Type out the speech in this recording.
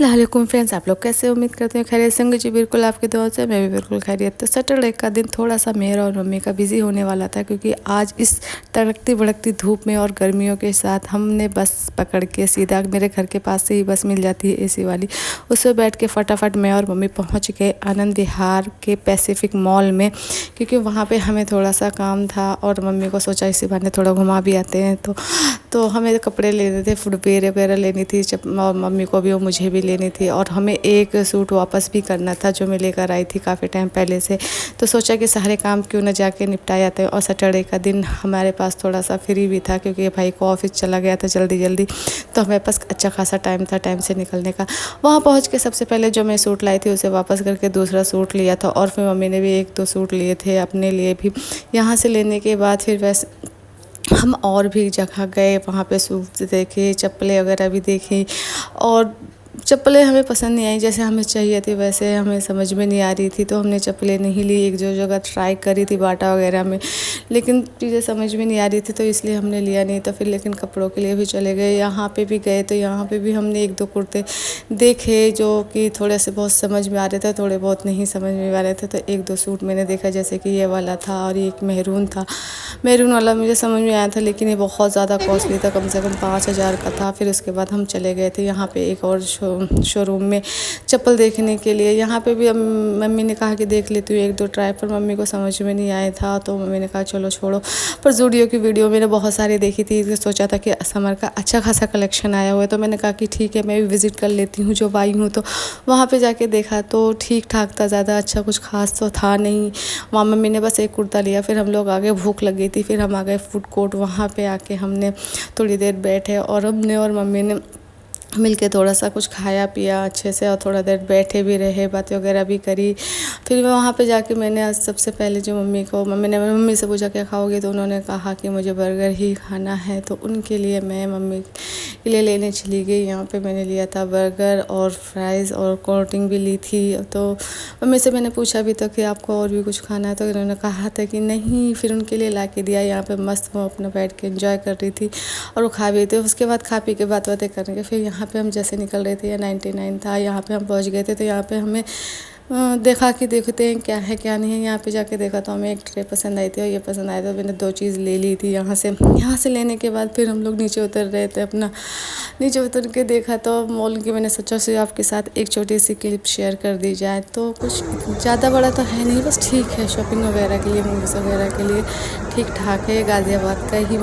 अस्सलाम वालेकुम फ्रेंड्स, आप लोग कैसे? उम्मीद करते हैं खैरियत से होंगे जी। बिल्कुल आपके दुआ से मैं भी बिल्कुल खैरियत। तो सैटरडे का दिन थोड़ा सा मेरा और मम्मी का बिजी होने वाला था, क्योंकि आज इस तड़कती भड़कती धूप में और गर्मियों के साथ हमने बस पकड़ के सीधा मेरे घर के पास से ही बस मिल जाती है एसी वाली, उसमें बैठ के फटाफट मैं और मम्मी पहुँच गए आनंद विहार के पैसिफिक मॉल में, क्योंकि वहाँ पर हमें थोड़ा सा काम था और मम्मी को सोचा इसी बहाने थोड़ा घुमा भी आते हैं। तो हमें कपड़े लेने थे, फुटवेयर वगैरह लेनी थी, मम्मी को भी और मुझे भी लेनी थी, और हमें एक सूट वापस भी करना था जो मैं लेकर आई थी काफ़ी टाइम पहले से। तो सोचा कि सारे काम क्यों ना जाके निपटा जाते हैं, और सैटरडे का दिन हमारे पास थोड़ा सा फ्री भी था, क्योंकि भाई को ऑफिस चला गया था जल्दी जल्दी, तो हमारे पास अच्छा खासा टाइम था टाइम से निकलने का। वहाँ पहुँच के सबसे पहले जो मैं सूट लाई थी उसे वापस करके दूसरा सूट लिया था, और फिर मम्मी ने भी एक दो सूट लिए थे अपने लिए भी। यहाँ से लेने के बाद फिर वैसे हम और भी जगह गए, वहाँ पे सूट देखे, चप्पलें वगैरह भी देखी, और चप्पलें हमें पसंद नहीं आई जैसे हमें चाहिए थी, वैसे हमें समझ में नहीं आ रही थी, तो हमने चप्पलें नहीं ली। एक जो जगह ट्राई करी थी बाटा वगैरह में, लेकिन चीज़ें समझ में नहीं आ रही थी, तो इसलिए हमने लिया नहीं। तो फिर लेकिन कपड़ों के लिए भी चले गए, यहाँ पे भी गए, तो यहाँ पे भी हमने एक दो कुर्ते देखे जो कि थोड़े से बहुत समझ में आ रहे थे, थोड़े बहुत नहीं समझ में आ रहे थे। तो एक दो सूट मैंने देखा, जैसे कि ये वाला था और एक मेहरून था। मेहरून वाला मुझे समझ में आया था, लेकिन ये बहुत ज़्यादा कॉस्टली था, कम से कम 5,000 का था। फिर उसके बाद हम चले गए थे यहाँ पे एक और शोरूम में चप्पल देखने के लिए। यहाँ पे भी मम्मी ने कहा कि देख लेती हूँ एक दो ट्राई, पर मम्मी को समझ में नहीं आया था, तो मम्मी ने कहा चलो छोड़ो। पर ज़ूडियो की वीडियो मैंने बहुत सारी देखी थी, तो सोचा था कि समर का अच्छा खासा कलेक्शन आया हुआ है, तो मैंने कहा कि ठीक है मैं भी विज़िट कर लेती हूँ जब आई हूँ। तो वहाँ पर जाके देखा तो ठीक ठाक था, ज़्यादा अच्छा कुछ खास तो था नहीं। वहाँ मम्मी ने बस एक कुर्ता लिया, फिर हम लोग आगे, भूख लग गई थी, फिर हम आ गए फूड कोर्ट। वहाँ पे आके हमने थोड़ी देर बैठे, और हमने और मम्मी ने मिलके थोड़ा सा कुछ खाया पिया अच्छे से, और थोड़ा देर बैठे भी रहे, बातें वगैरह भी करी। फिर वहाँ पे जाके मैंने आज सबसे पहले जो मम्मी से पूछा क्या खाओगे, तो उन्होंने कहा कि मुझे बर्गर ही खाना है, तो उनके लिए मैं मम्मी के लिए लेने चली गई। यहाँ पे मैंने लिया था बर्गर और फ्राइज़, और कोल्ड ड्रिंक भी ली थी। तो मम्मी से मैंने पूछा भी तो कि आपको और भी कुछ खाना है, तो उन्होंने कहा था कि नहीं, फिर उनके लिए ला के दिया। यहाँ पे मस्त वो अपना बैठ के एंजॉय कर रही थी, और वो खा भी थे। उसके बाद खा पी के बातें करने के फिर यहाँ पे हम जैसे निकल रहे थे, या 99 था, यहाँ पे हम पहुँच गए थे। तो यहाँ पे हमें देखा कि देखते हैं क्या है क्या नहीं है। यहाँ पे जाके देखा तो हमें एक ट्रे पसंद आई थी, और ये पसंद आया, तो मैंने दो चीज़ ले ली थी यहाँ से लेने के बाद फिर हम लोग नीचे उतर रहे थे। अपना नीचे उतर के देखा तो मॉल की, मैंने सोचा से आपके साथ एक छोटी सी क्लिप शेयर कर दी जाए। तो कुछ ज़्यादा बड़ा तो है नहीं, बस ठीक है, शॉपिंग वगैरह के लिए, मूवीज़ वगैरह के लिए ठीक ठाक है। गाज़ियाबाद का ही